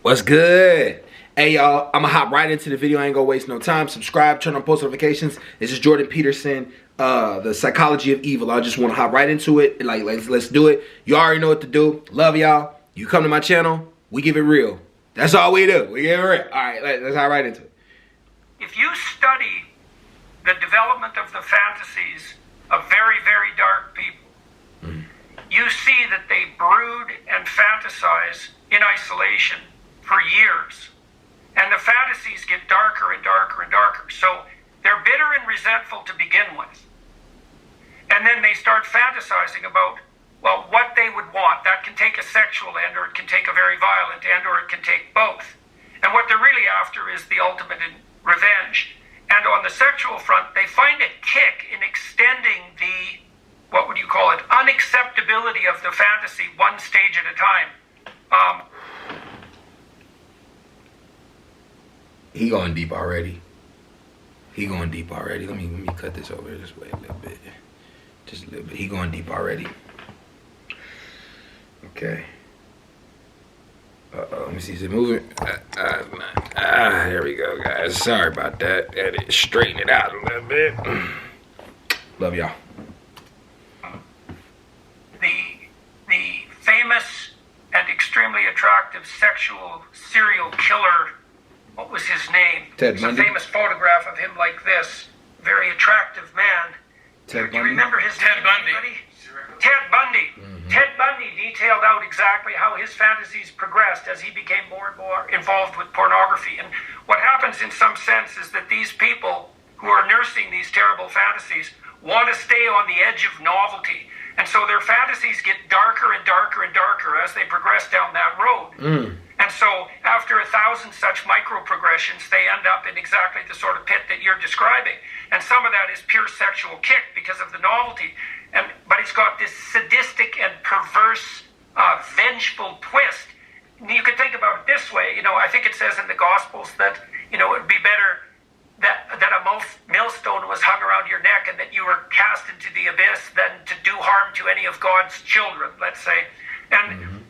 What's good? Hey y'all, I'm gonna hop right into the video. I ain't gonna waste no time. Subscribe, turn on post notifications. This is Jordan Peterson, the Psychology of Evil. I just want to hop right into it. Like, let's do it. You already know what to do. Love y'all. You come to my channel, we give it real. That's all we do. We give it real. All right, let's hop right into it. If you study the development of the fantasies of very, very dark people, you see that they brood and fantasize in isolation for years. And the fantasies get darker and darker and darker. So they're bitter and resentful to begin with. And then they start fantasizing about, well, what they would want. That can take a sexual end, or it can take a very violent end, or it can take both. And what they're really after is the ultimate in revenge. And on the sexual front, they find a kick in extending the, what would you call it, unacceptability of the fantasy one stage at a time. He going deep already. He going deep already. Let me cut this over this way a little bit. Just a little bit. He going deep already. Okay. Let me see. Is it moving? There we go, guys. Sorry about that. Edit, straighten it out a little bit. Love y'all. The famous and extremely attractive sexual serial killer, what was his name? Ted There's Bundy. a famous photograph of him like this, very attractive man. Ted Do you Bundy? remember his Ted name, Bundy. anybody? Ted Bundy. Ted Bundy detailed out exactly how his fantasies progressed as he became more and more involved with pornography. And what happens in some sense is that these people who are nursing these terrible fantasies want to stay on the edge of novelty. And so their fantasies get darker and darker and darker as they progress down that road. And so after 1,000 such micro progressions, they end up in exactly the sort of pit that you're describing. And some of that is pure sexual kick because of the novelty. But it's got this sadistic and perverse, vengeful twist. You could think about it this way. I think it says in the Gospels that, it would be better that a millstone was hung around your neck and that you were cast into the abyss than to do harm to any of God's children, let's say. And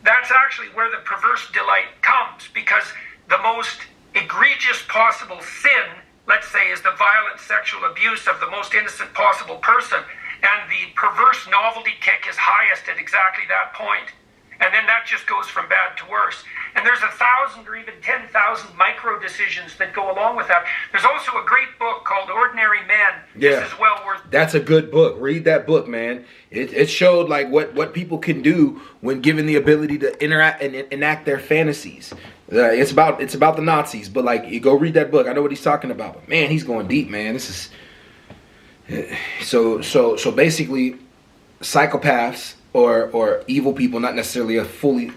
that's actually where the perverse delight comes, because the most egregious possible sin, let's say, is the violent sexual abuse of the most innocent possible person. And the perverse novelty kick is highest at exactly that point. And then that just goes from bad to worse. And there's 1,000 or even 10,000 micro decisions that go along with that. There's also a great book called Ordinary Men. Yeah. This is well worth. That's a good book. Read that book, man. It showed like what people can do when given the ability to interact and enact their fantasies. It's about the Nazis, but like, you go read that book. I know what he's talking about. But man, he's going deep, man. This is so basically, psychopaths or evil people, not necessarily a fully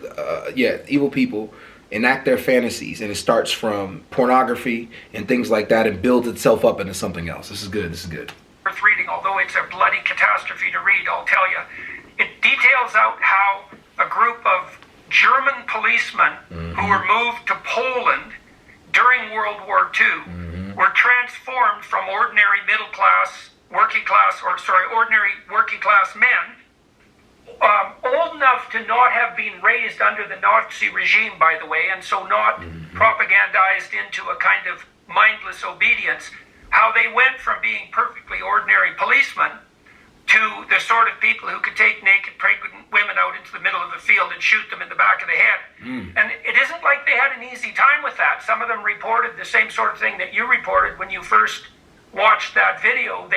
evil people, enact their fantasies, and it starts from pornography and things like that and builds itself up into something else. This is good. Worth reading, although it's a bloody catastrophe to read, I'll tell you. It details out how a group of German policemen who were moved to Poland during World War II were transformed from ordinary ordinary working class men, old enough to not have been raised under the Nazi regime, by the way, and so not propagandized into a kind of mindless obedience, how they went from being perfectly ordinary policemen to the sort of people who could take naked pregnant women out into the middle of the field and shoot them in the back of the head. And it isn't like they had an easy time with that. Some of them reported the same sort of thing that you reported when you first watched that video.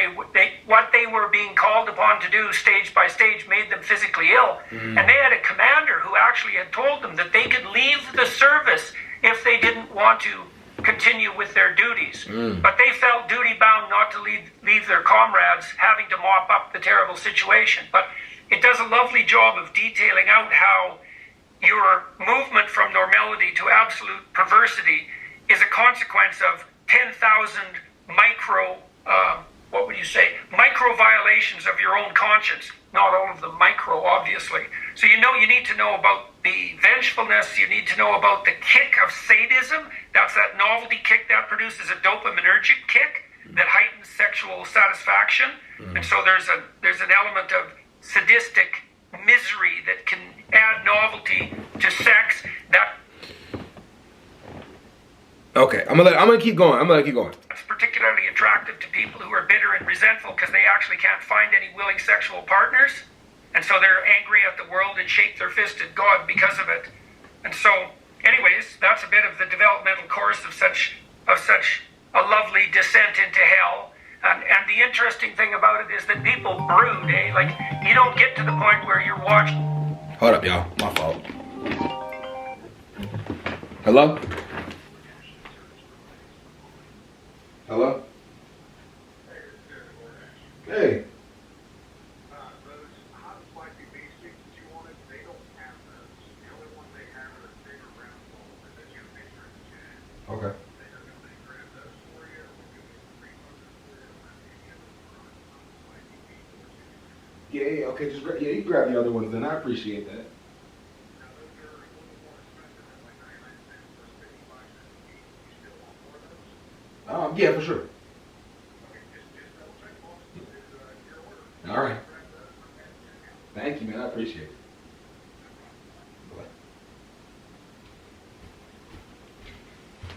What they were being called upon to do stage by stage made them physically ill. And they had a commander who actually had told them that they could leave the service if they didn't want to continue with their duties. But they felt duty bound not to leave their comrades having to mop up the terrible situation. But it does a lovely job of detailing out how your movement from normality to absolute perversity is a consequence of 10,000 micro violations of your own conscience. Not all of them micro, obviously. So you need to know about the vengefulness, you need to know about the kick of sadism. That's that novelty kick that produces a dopaminergic kick that heightens sexual satisfaction. And so there's an element of sadistic misery that can add novelty to sex that Okay, I'm gonna keep going. I'm gonna keep going. It's particularly attractive to people who are bitter and resentful because they actually can't find any willing sexual partners. And so they're angry at the world and shake their fist at God because of it. And so, anyways, that's a bit of the developmental course of such a lovely descent into hell. And the interesting thing about it is that people brood, eh? Like, you don't get to the point where you're watching. Hold up, y'all. My fault. Hello? Hello? Hey. Okay. Yeah, okay, just you can grab the other ones then. I appreciate that. Yeah, for sure. All right. Thank you, man. I appreciate it.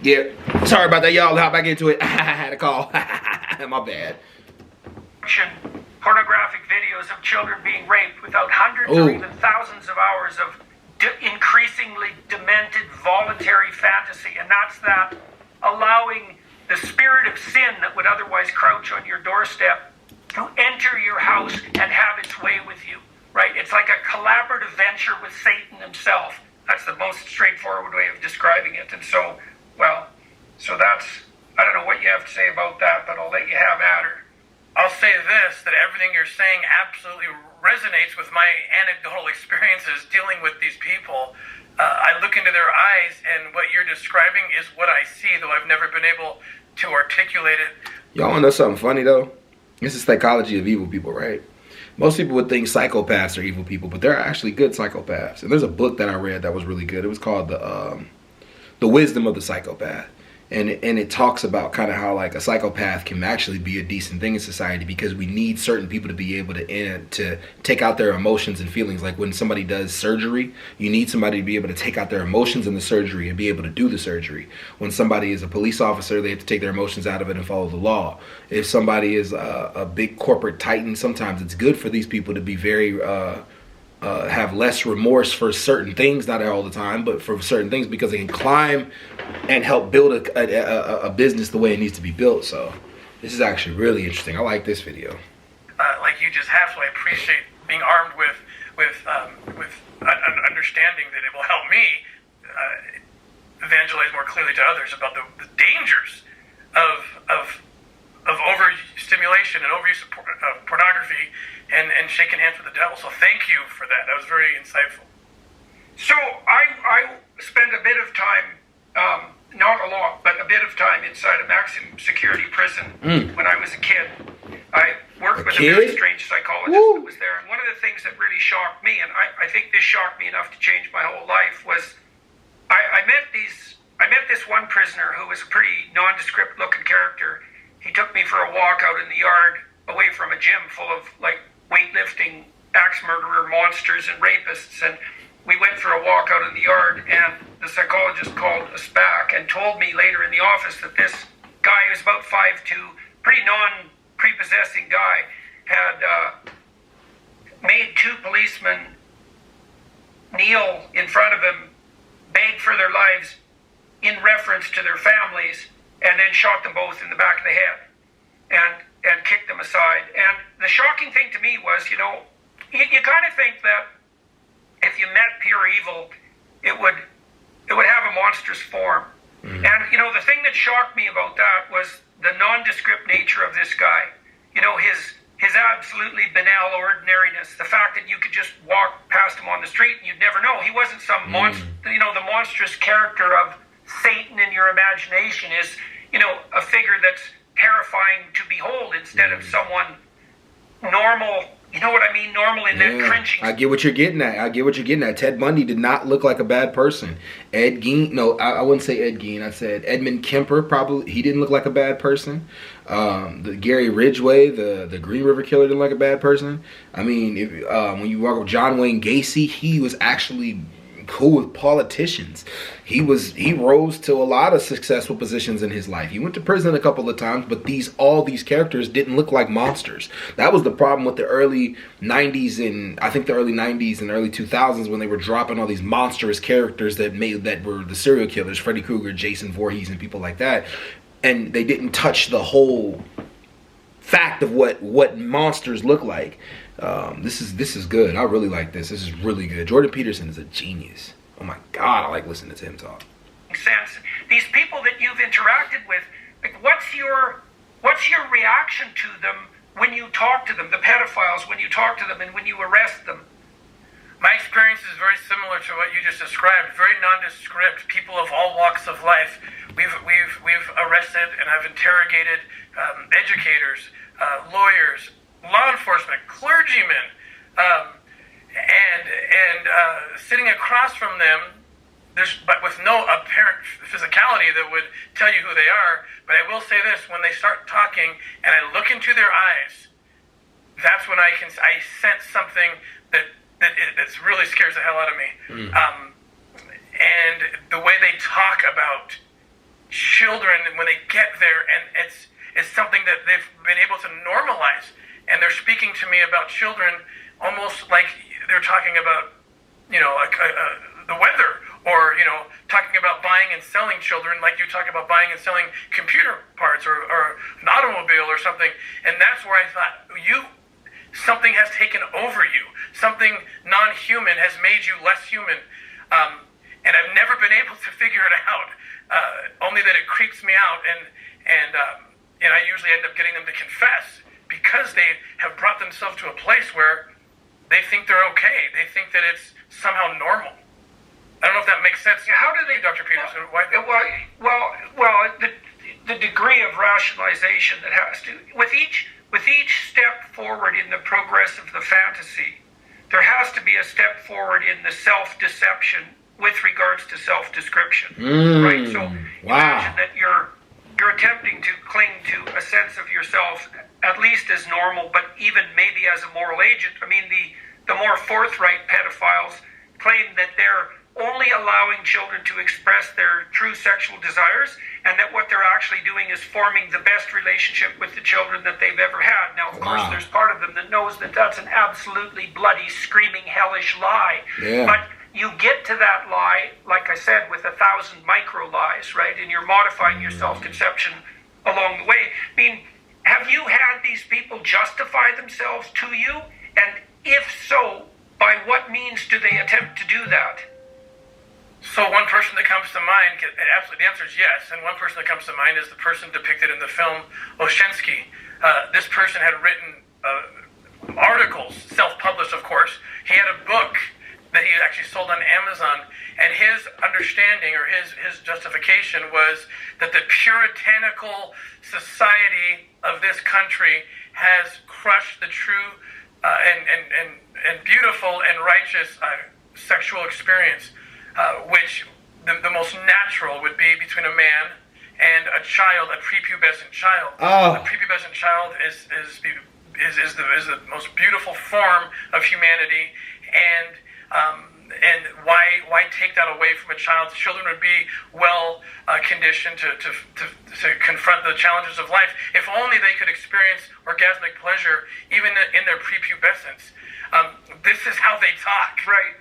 Yeah, sorry about that, y'all. Hop back into it. I had a call. My bad. Pornographic videos of children being raped without hundreds or even thousands of hours of increasingly demented voluntary fantasy. And that's that allowing the spirit of sin that would otherwise crouch on your doorstep to enter your house and have its way with you, right? It's like a collaborative venture with Satan himself. That's the most straightforward way of describing it. And so, well, so that's, I don't know what you have to say about that, but I'll let you have at her. I'll say this, that everything you're saying absolutely resonates with my anecdotal experiences dealing with these people. I look into their eyes, and what you're describing is what I see, though I've never been able to articulate it. Y'all want to know something funny, though? This is psychology of evil people, right? Most people would think psychopaths are evil people, but there are actually good psychopaths. And there's a book that I read that was really good. It was called The Wisdom of the Psychopath. And it talks about kind of how like a psychopath can actually be a decent thing in society because we need certain people to be able to take out their emotions and feelings. Like when somebody does surgery, you need somebody to be able to take out their emotions in the surgery and be able to do the surgery. When somebody is a police officer, they have to take their emotions out of it and follow the law. If somebody is a big corporate titan, sometimes it's good for these people to be very have less remorse for certain things, not all the time, but for certain things because they can climb and help build a business the way it needs to be built. So this is actually really interesting. I like this video. Like you just have, so I appreciate being armed with understanding that it will help me evangelize more clearly to others about the dangers of overstimulation and overuse of pornography and shaking hands with the devil. So thank you for that. That was very insightful. So I spent a bit of time, not a lot, but a bit of time inside a maximum security prison when I was a kid. I worked with a very strange psychologist that was there. And one of the things that really shocked me, and I think this shocked me enough to change my whole life, was I met this one prisoner who was a pretty nondescript looking character. He took me for a walk out in the yard away from a gym full of like weightlifting axe murderer monsters and rapists, and we went for a walk out in the yard, and the psychologist called us back and told me later in the office that this guy who's about 5'2", pretty non-prepossessing guy, had made two policemen kneel in front of him, beg for their lives in reference to their families, and then shot them both in the back of the head and kicked them aside. And the shocking thing to me was, you kind of think that if you met pure evil, it would have a monstrous form. Mm-hmm. And, the thing that shocked me about that was the nondescript nature of this guy. His absolutely banal ordinariness. The fact that you could just walk past him on the street and you'd never know. He wasn't some monster, the monstrous character of Satan in your imagination is, a figure that's terrifying to behold instead of someone normal. You know what I mean? Normal in that cringing. I get what you're getting at. Ted Bundy did not look like a bad person. Ed Gein, no, I wouldn't say Ed Gein. I said Edmund Kemper, probably. He didn't look like a bad person. The Gary Ridgway, the Green River Killer, didn't look like a bad person. I mean, when you walk with John Wayne Gacy, he was actually cool with politicians. He rose to a lot of successful positions in his life. He went to prison a couple of times, but all these characters didn't look like monsters. That was the problem with the early 90s and I think the early 90s and early 2000s when they were dropping all these monstrous characters that were the serial killers, Freddy Krueger, Jason Voorhees, and people like that. And they didn't touch the whole fact of what monsters look like. This is good. I really like this. This is really good. Jordan Peterson is a genius. Oh my God, I like listening to him talk. Sense. These people that you've interacted with, like, what's your reaction to them when you talk to them? The pedophiles, when you talk to them and when you arrest them. My experience is very similar to what you just described. Very nondescript. People of all walks of life. We've arrested and I've interrogated educators, lawyers, law enforcement, clergymen, and sitting across from them, but with no apparent physicality that would tell you who they are. But I will say this: when they start talking and I look into their eyes, that's when I sense something that really scares the hell out of me. And the way they talk about children when they get there, and it's something that they've been able to normalize. And they're speaking to me about children almost like they're talking about, the weather, or, talking about buying and selling children like you talk about buying and selling computer parts or an automobile or something. And that's where I thought, something has taken over you. Something non-human has made you less human. And I've never been able to figure it out. Only that it creeps me out, and I usually end up getting them to confess because they have brought themselves to a place where they think they're okay. They think that it's somehow normal. I don't know if that makes sense. How do they, Dr. Peterson? Well, the degree of rationalization that has to with each step forward in the progress of the fantasy, there has to be a step forward in the self-deception with regards to self-description, right? So imagine that you're attempting to cling to a sense of yourself at least as normal, but even maybe as a moral agent. I mean, the more forthright pedophiles claim that they're only allowing children to express their true sexual desires, and that what they're actually doing is forming the best relationship with the children that they've ever had. Now, of course, there's part of them that knows that that's an absolutely bloody, screaming, hellish lie. Yeah. But you get to that lie, like I said, with 1,000 micro lies, right? And you're modifying your self-conception along the way. I mean, have you had these people justify themselves to you? And if so, by what means do they attempt to do that? So one person that comes to mind, absolutely, the answer is yes. And one person that comes to mind is the person depicted in the film Oshensky. This person had written articles, self-published, of course. He had a book that he actually sold on Amazon, and his understanding or his justification was that the puritanical society of this country has crushed the true and beautiful and righteous sexual experience, which the most natural would be between a man and a child, a prepubescent child. A prepubescent child is the most beautiful form of humanity, and why take that away from a child? Children would be well conditioned to confront the challenges of life if only they could experience orgasmic pleasure even in their prepubescence. This is how they talk. Right.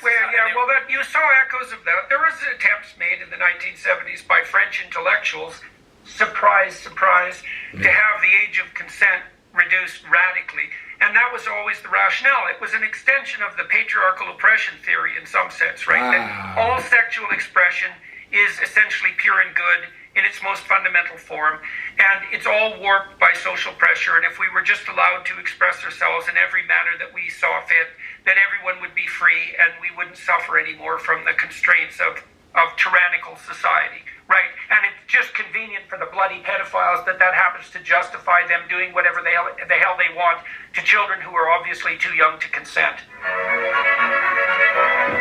Well, you saw echoes of that. There was attempts made in the 1970s by French intellectuals, surprise, to have the age of consent reduced radically. And that was always the rationale. It was an extension of the patriarchal oppression theory in some sense, right? That all sexual expression is essentially pure and good in its most fundamental form, and it's all warped by social pressure, and if we were just allowed to express ourselves in every manner that we saw fit, then everyone would be free and we wouldn't suffer anymore from the constraints of tyrannical society, right? And it's just convenient for the bloody pedophiles that happens to justify them doing whatever the hell they want to children who are obviously too young to consent.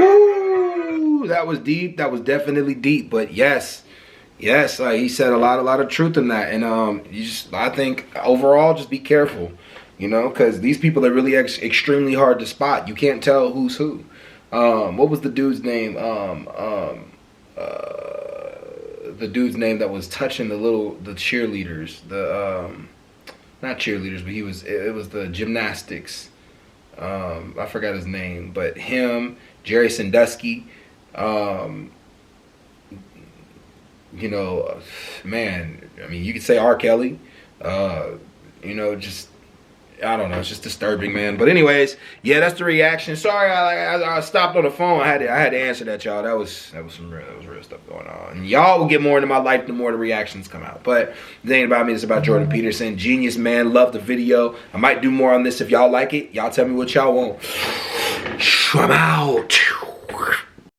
Woo! That was deep. That was definitely deep, but yes, he said a lot of truth in that, and I think overall, just be careful, because these people are really extremely hard to spot. You can't tell who's who. What was the dude's name? The dude's name that was touching the cheerleaders, not cheerleaders, but it was the gymnastics. I forgot his name, but him, Jerry Sandusky, you know, man, I mean, you could say R. Kelly, you know, just, I don't know, it's just disturbing, man. But anyways, yeah, that's the reaction. Sorry, I stopped on the phone. I had to answer that, y'all. That was real stuff going on. And y'all will get more into my life the more the reactions come out. But this ain't about me. It's about Jordan Peterson. Genius, man. Love the video. I might do more on this if y'all like it. Y'all tell me what y'all want. I'm out.